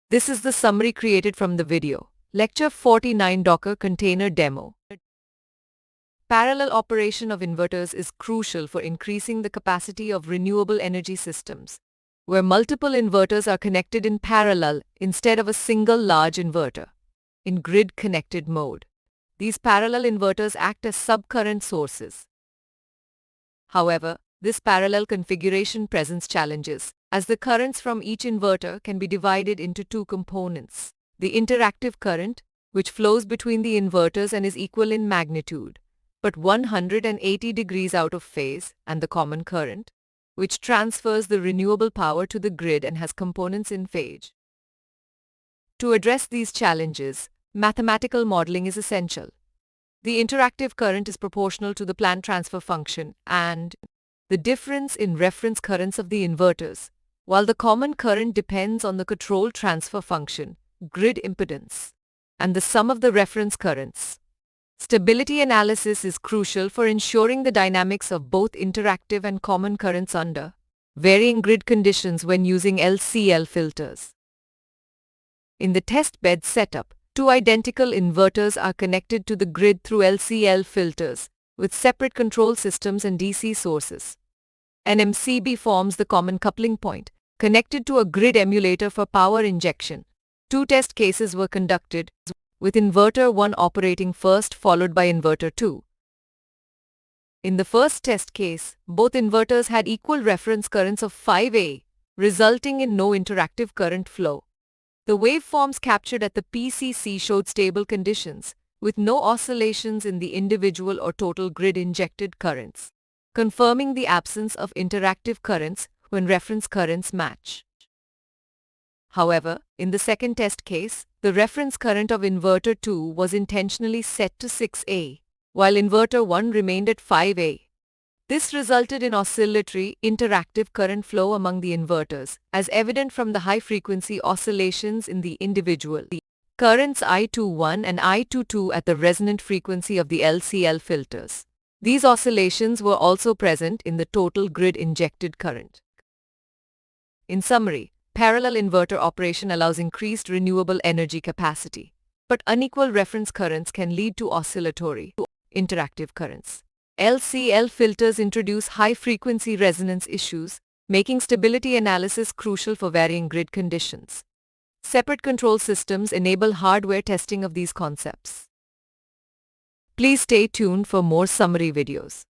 This is the summary created from the video. Lecture 49 Docker Container Demo. Parallel operation of inverters is crucial for increasing the capacity of renewable energy systems, where multiple inverters are connected in parallel instead of a single large inverter. In grid-connected mode, these parallel inverters act as subcurrent sources. However, this parallel configuration presents challenges, as the currents from each inverter can be divided into two components: the interactive current, which flows between the inverters and is equal in magnitude, but 180 degrees out of phase, and the common current, which transfers the renewable power to the grid and has components in phase. To address these challenges, mathematical modeling is essential. The interactive current is proportional to the plant transfer function and the difference in reference currents of the inverters, while the common current depends on the control transfer function, grid impedance, and the sum of the reference currents. Stability analysis is crucial for ensuring the dynamics of both interactive and common currents under varying grid conditions when using LCL filters. In the test bed setup, two identical inverters are connected to the grid through LCL filters with separate control systems and DC sources. An MCB forms the common coupling point, connected to a grid emulator for power injection. Two test cases were conducted, with inverter 1 operating first followed by inverter 2. In the first test case, both inverters had equal reference currents of 5A, resulting in no interactive current flow. The waveforms captured at the PCC showed stable conditions, with no oscillations in the individual or total grid-injected currents, confirming the absence of interactive currents when reference currents match. However, in the second test case, the reference current of inverter 2 was intentionally set to 6A, while inverter 1 remained at 5A. This resulted in oscillatory, interactive current flow among the inverters, as evident from the high-frequency oscillations in the individual currents I21 and I22 at the resonant frequency of the LCL filters. These oscillations were also present in the total grid-injected current. In summary, parallel inverter operation allows increased renewable energy capacity, but unequal reference currents can lead to oscillatory, interactive currents. LCL filters introduce high-frequency resonance issues, making stability analysis crucial for varying grid conditions. Separate control systems enable hardware testing of these concepts. Please stay tuned for more summary videos.